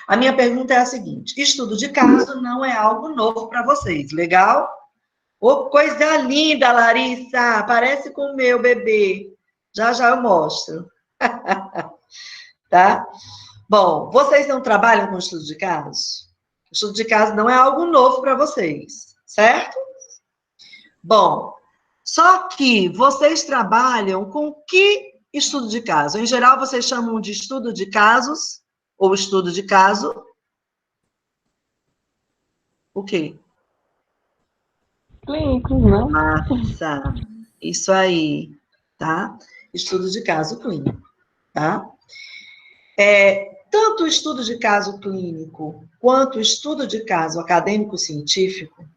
A minha pergunta é a seguinte: estudo de caso não é algo novo para vocês, legal? Ô, coisa linda, Larissa! Parece com o meu bebê. Já já eu mostro. Tá? Bom, vocês não trabalham com estudo de casos? Estudo de caso não é algo novo para vocês, certo? Bom, só que vocês trabalham com que estudo de caso? Em geral, vocês chamam de estudo de casos ou estudo de caso. O quê? Clínicos, não? Massa. Isso aí, tá? Estudo de caso clínico, tá? Tanto o estudo de caso clínico quanto o estudo de caso acadêmico-científico,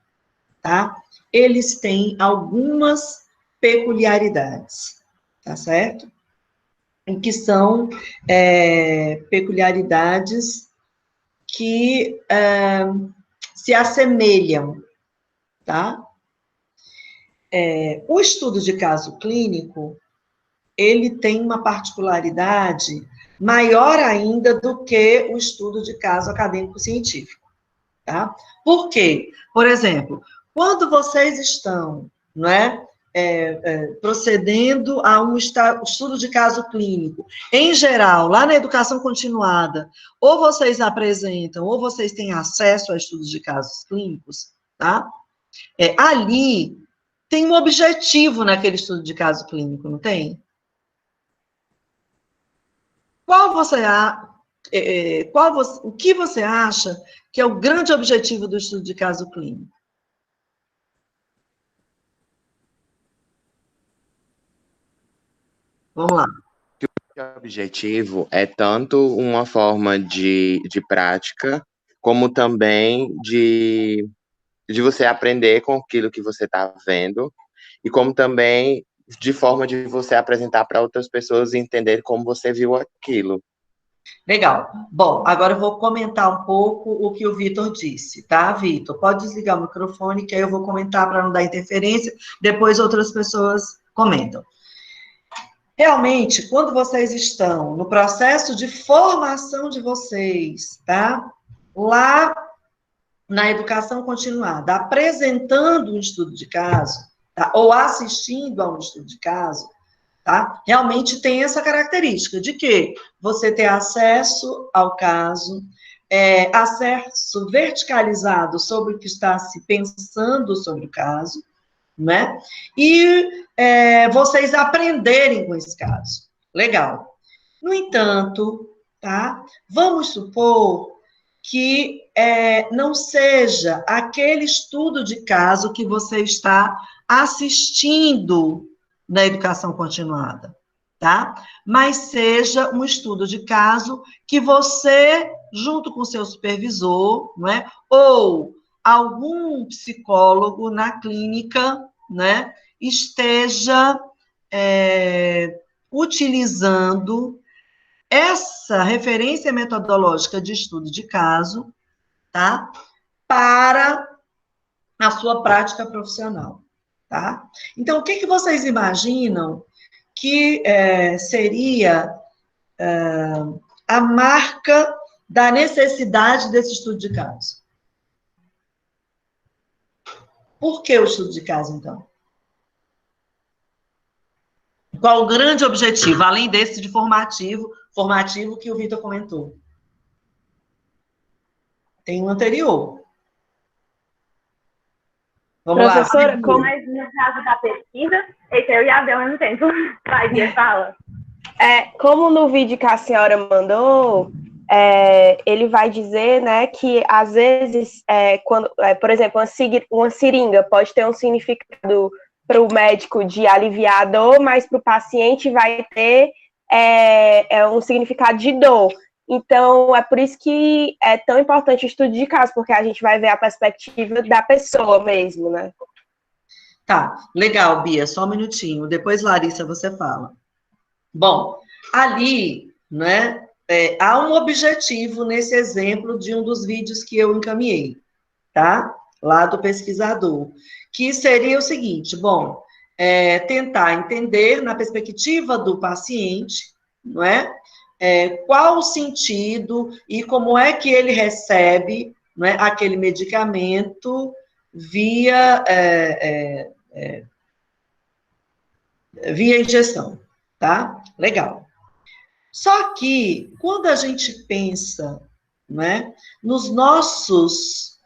tá? Eles têm algumas peculiaridades, tá certo? Em que são peculiaridades que se assemelham, tá? O estudo de caso clínico, ele tem uma particularidade maior ainda do que o estudo de caso acadêmico-científico, tá? Por quê? Por exemplo, quando vocês estão, não é, procedendo a um estudo de caso clínico, em geral, lá na educação continuada, ou vocês apresentam, ou vocês têm acesso a estudos de casos clínicos, tá? Ali tem um objetivo naquele estudo de caso clínico, não tem? O que você acha que é o grande objetivo do estudo de caso clínico? Vamos lá. O objetivo é tanto uma forma de prática, como também de você aprender com aquilo que você está vendo, e como também de forma de você apresentar para outras pessoas e entender como você viu aquilo. Legal. Bom, agora eu vou comentar um pouco o que o Vitor disse, tá, Vitor? Pode desligar o microfone, que aí eu vou comentar para não dar interferência, depois outras pessoas comentam. Realmente, quando vocês estão no processo de formação de vocês, tá? Lá na educação continuada, apresentando um estudo de caso, tá? Ou assistindo a um estudo de caso, tá? Realmente tem essa característica de que você ter acesso ao caso, acesso verticalizado sobre o que está se pensando sobre o caso, né? E vocês aprenderem com esse caso. Legal. No entanto, tá? Vamos supor que não seja aquele estudo de caso que você está assistindo na educação continuada, tá? Mas seja um estudo de caso que você, junto com o seu supervisor, não é? Ou algum psicólogo na clínica, né, esteja utilizando essa referência metodológica de estudo de caso, tá, para a sua prática profissional, tá? Então, o que vocês imaginam que seria a marca da necessidade desse estudo de caso? Por que o estudo de caso, então? Qual o grande objetivo, além desse de formativo que o Vitor comentou? Tem um anterior. Vamos Professora, lá. como é no caso da pesquisa, esse eu e a Bel ao mesmo tempo. Vai, Bia, fala. Como no vídeo que a senhora mandou, ele vai dizer, né, que às vezes, quando, por exemplo, uma seringa pode ter um significado para o médico de aliviar a dor, mas para o paciente vai ter um significado de dor. Então, é por isso que é tão importante o estudo de caso, porque a gente vai ver a perspectiva da pessoa mesmo, né? Tá, legal, Bia, só um minutinho. Depois, Larissa, você fala. Bom, ali, né, há um objetivo nesse exemplo de um dos vídeos que eu encaminhei, tá? Lá do pesquisador, que seria o seguinte, bom, tentar entender na perspectiva do paciente, não é? qual o sentido e como é que ele recebe, né, aquele medicamento via ingestão, tá? Legal. Só que, quando a gente pensa, né, nos nossos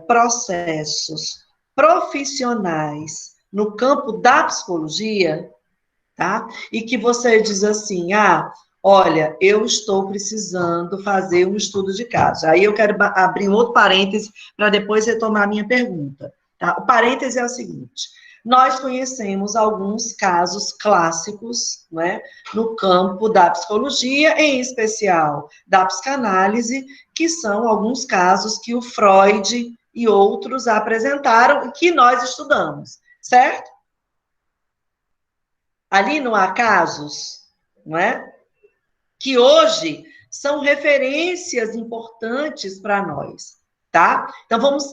processos profissionais no campo da psicologia, tá? E que você diz assim, olha, eu estou precisando fazer um estudo de caso. Aí eu quero abrir um outro parêntese para depois retomar a minha pergunta, tá? O parêntese é o seguinte: nós conhecemos alguns casos clássicos, né, no campo da psicologia, em especial da psicanálise, que são alguns casos que o Freud e outros apresentaram e que nós estudamos, certo? Ali não há casos, não é? Que hoje são referências importantes para nós, tá? Então, vamos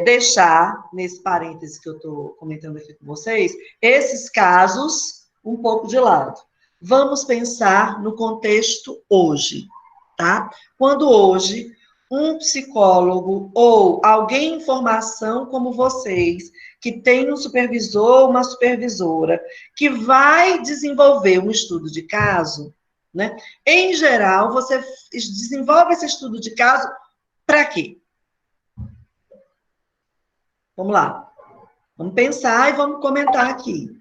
deixar, nesse parêntese que eu estou comentando aqui com vocês, esses casos um pouco de lado. Vamos pensar no contexto hoje, tá? Quando hoje um psicólogo ou alguém em formação como vocês, que tem um supervisor ou uma supervisora, que vai desenvolver um estudo de caso, né? Em geral, você desenvolve esse estudo de caso para quê? Vamos lá. Vamos pensar e vamos comentar aqui.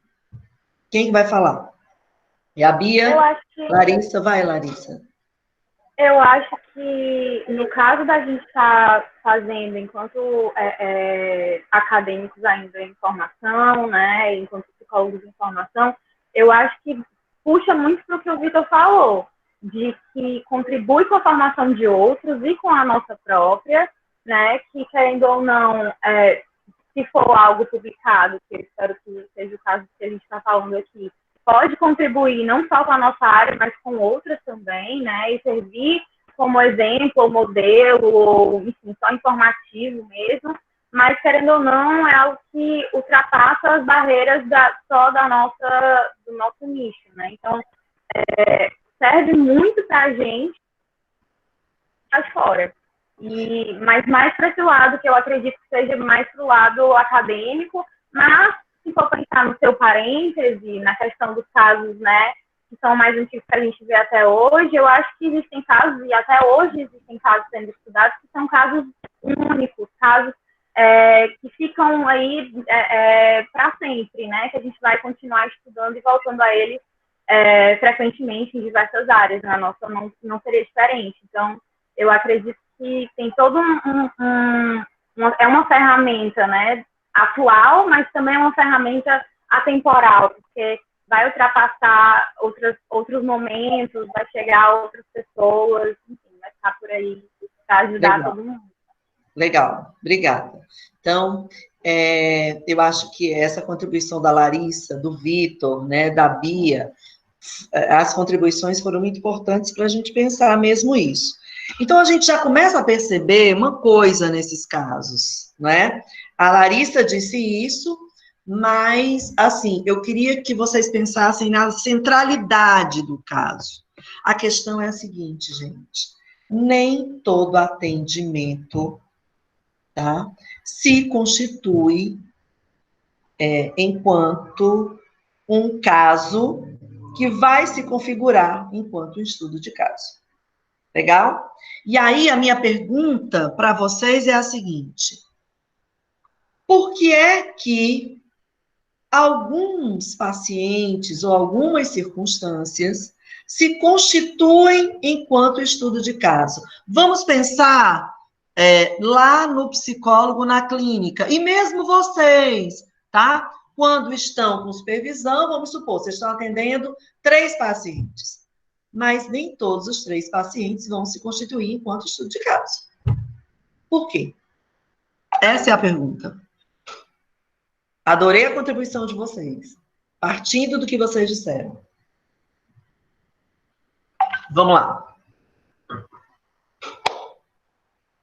Quem vai falar? É a Bia? Eu acho que... Larissa, vai, Larissa. Eu acho que, no caso da gente estar fazendo, enquanto acadêmicos ainda em formação, né, enquanto psicólogos em formação, eu acho que puxa muito para o que o Vitor falou, de que contribui com a formação de outros e com a nossa própria, né, que, querendo ou não, se for algo publicado, que eu espero que seja o caso que a gente está falando aqui, pode contribuir não só com a nossa área, mas com outras também, né? E servir como exemplo, ou modelo, ou, enfim, só informativo mesmo. Mas, querendo ou não, é algo que ultrapassa as barreiras do nosso nicho, né? Então, serve muito para a gente lá fora. Mas mais para esse lado, que eu acredito que seja mais para o lado acadêmico, mas se for pensar no seu parêntese, na questão dos casos, né, que são mais antigos que a gente vê até hoje, eu acho que existem casos, e até hoje existem casos sendo estudados, que são casos únicos, casos que ficam aí para sempre, né, que a gente vai continuar estudando e voltando a eles frequentemente em diversas áreas, na nossa não seria diferente. Então, eu acredito que tem todo é uma ferramenta, né, atual, mas também é uma ferramenta atemporal, porque vai ultrapassar outros momentos, vai chegar a outras pessoas, enfim, vai ficar por aí para ajudar todo mundo. Legal, obrigada. Então, eu acho que essa contribuição da Larissa, do Vitor, né, da Bia, as contribuições foram muito importantes para a gente pensar mesmo isso. Então, a gente já começa a perceber uma coisa nesses casos, né? A Larissa disse isso, mas, assim, eu queria que vocês pensassem na centralidade do caso. A questão é a seguinte, gente: nem todo atendimento, tá, se constitui enquanto um caso que vai se configurar enquanto um estudo de caso. Legal? E aí, a minha pergunta para vocês é a seguinte: por que é que alguns pacientes ou algumas circunstâncias se constituem enquanto estudo de caso? Vamos pensar lá no psicólogo na clínica, e mesmo vocês, tá? Quando estão com supervisão, vamos supor, vocês estão atendendo 3 pacientes, mas nem todos os 3 pacientes vão se constituir enquanto estudo de caso. Por quê? Essa é a pergunta. Adorei a contribuição de vocês, partindo do que vocês disseram. Vamos lá.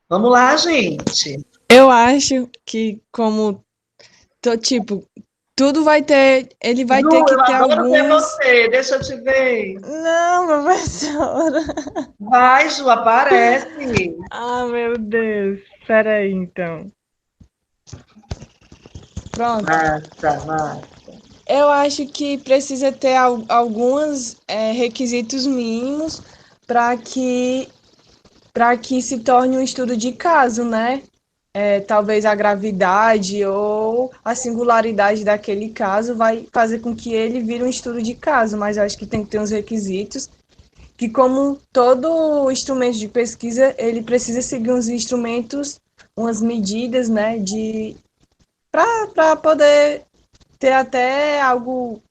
Vamos lá, gente. Eu acho que, como, tipo, tudo vai ter, ele vai ter Ju, que eu ter adoro ver alguns... você. Deixa eu te ver. Não, professora. Vai, Ju, aparece. Ah, meu Deus. Espera aí, então. Pronto. Massa, massa. Eu acho que precisa ter alguns requisitos mínimos para que se torne um estudo de caso, né? Talvez a gravidade ou a singularidade daquele caso vai fazer com que ele vire um estudo de caso, mas eu acho que tem que ter uns requisitos que, como todo instrumento de pesquisa, ele precisa seguir uns instrumentos, umas medidas, né, para poder ter até algo.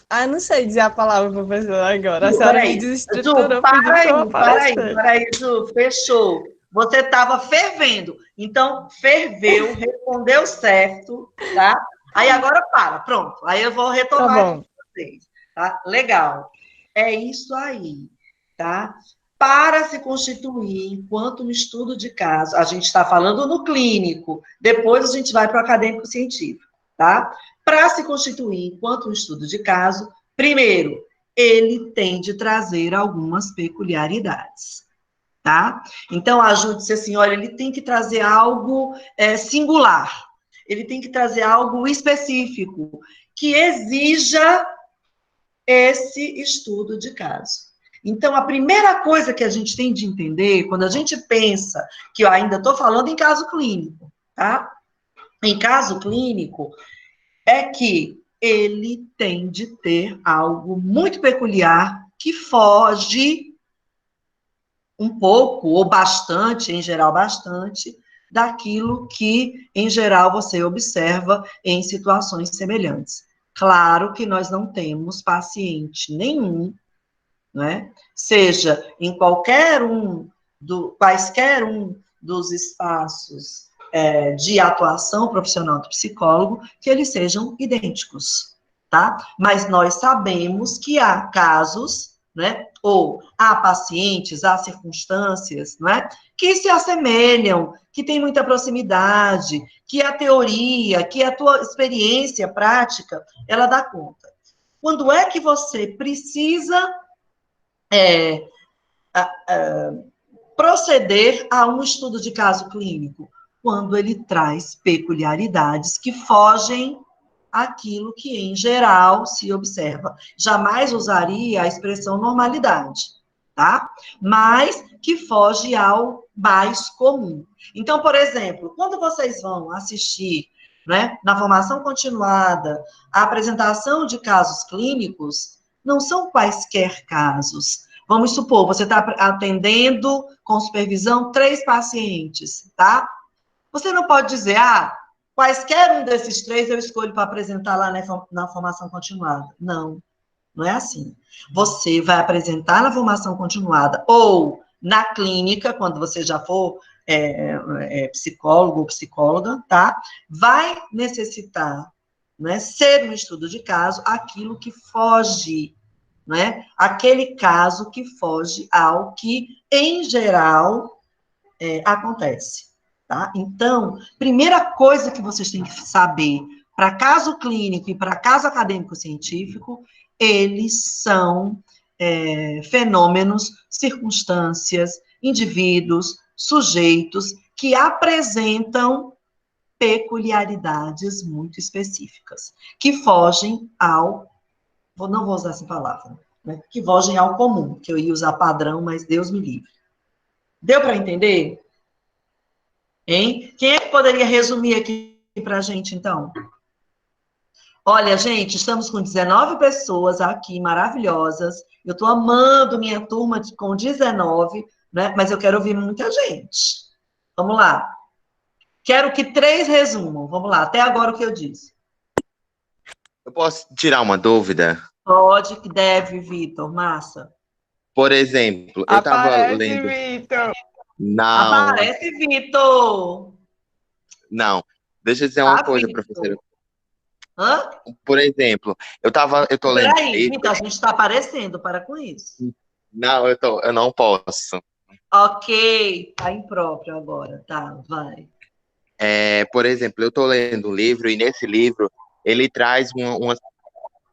Ah, não sei dizer a palavra, professor, agora. A Ju, senhora me peraí. Ju, desestruturou, pediu para para eu aí, para aí, aparecer. para aí, Ju, fechou. Você estava fervendo, então ferveu, respondeu certo, tá? Aí agora para, pronto. Aí eu vou Tá retomar aqui bom. com vocês, tá? Legal. É isso aí, tá? Para se constituir enquanto um estudo de caso, a gente está falando no clínico, depois a gente vai para o acadêmico científico, tá? Para se constituir enquanto um estudo de caso, primeiro, ele tem de trazer algumas peculiaridades, tá? Então, ajude-se assim, olha, ele tem que trazer algo singular, ele tem que trazer algo específico, que exija esse estudo de caso. Então, a primeira coisa que a gente tem de entender, quando a gente pensa, que eu ainda estou falando em caso clínico, tá? Em caso clínico, é que ele tem de ter algo muito peculiar que foge um pouco, ou bastante, em geral bastante, daquilo que, em geral, você observa em situações semelhantes. Claro que nós não temos paciente nenhum, né? Seja em quaisquer um dos espaços de atuação profissional do psicólogo, que eles sejam idênticos, tá? Mas nós sabemos que há casos, né? Ou há pacientes, há circunstâncias, né? Que se assemelham, que tem muita proximidade, que a teoria, que a tua experiência prática, ela dá conta. Quando é que você precisa proceder a um estudo de caso clínico? Quando ele traz peculiaridades que fogem àquilo que, em geral, se observa. Jamais usaria a expressão normalidade, tá? Mas que foge ao mais comum. Então, por exemplo, quando vocês vão assistir, né, na formação continuada, a apresentação de casos clínicos, não são quaisquer casos. Vamos supor, você está atendendo com supervisão 3 pacientes, tá? Você não pode dizer, quaisquer um desses 3 eu escolho para apresentar lá na formação continuada. Não, não é assim. Você vai apresentar na formação continuada ou na clínica, quando você já for psicólogo ou psicóloga, tá? Vai necessitar, né, ser um estudo de caso aquilo que foge, né? Aquele caso que foge ao que, em geral, acontece, tá? Então, primeira coisa que vocês têm que saber, para caso clínico e para caso acadêmico-científico, eles são fenômenos, circunstâncias, indivíduos, sujeitos que apresentam peculiaridades muito específicas, que fogem ao não vou usar essa palavra, né? Que fogem ao comum, que eu ia usar padrão, mas Deus me livre. Deu para entender? Hein? Quem é que poderia resumir aqui para a gente, então? Olha, gente, estamos com 19 pessoas aqui, maravilhosas. Eu estou amando minha turma com 19, né? Mas eu quero ouvir muita gente. Vamos lá. Quero que 3 resumam. Vamos lá, até agora o que eu disse. Eu posso tirar uma dúvida? Pode, que deve, Vitor. Massa. Por exemplo, eu estava Aparece, lendo. Vitor! Não, Aparece, Vitor! não. Deixa eu dizer uma coisa, Vitor. professora. Hã? Por exemplo, eu tô lendo um Peraí, livro. Vitor, a gente está aparecendo, para com isso. Não, eu não posso. Ok, tá impróprio agora, tá, vai. Por exemplo, eu tô lendo um livro e nesse livro ele traz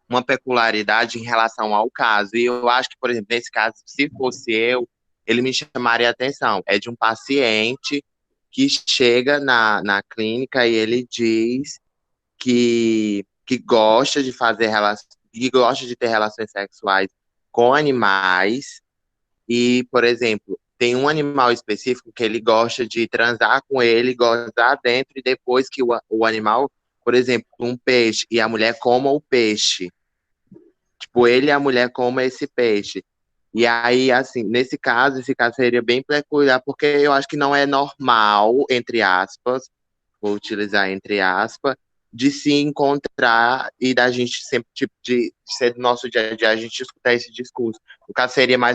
uma peculiaridade em relação ao caso. E eu acho que, por exemplo, nesse caso, se fosse eu, ele me chamaria a atenção. É de um paciente que chega na clínica e ele diz que gosta de fazer que gosta de ter relações sexuais com animais e, por exemplo, tem um animal específico que ele gosta de transar com ele, gozar dentro e depois que o animal, por exemplo, um peixe e a mulher coma o peixe. Tipo, ele e a mulher comam esse peixe. E aí, assim, nesse caso, esse caso seria bem peculiar, porque eu acho que não é normal, entre aspas, vou utilizar entre aspas, de se encontrar e da gente sempre, tipo, de ser do nosso dia a dia, a gente escutar esse discurso. O caso seria mais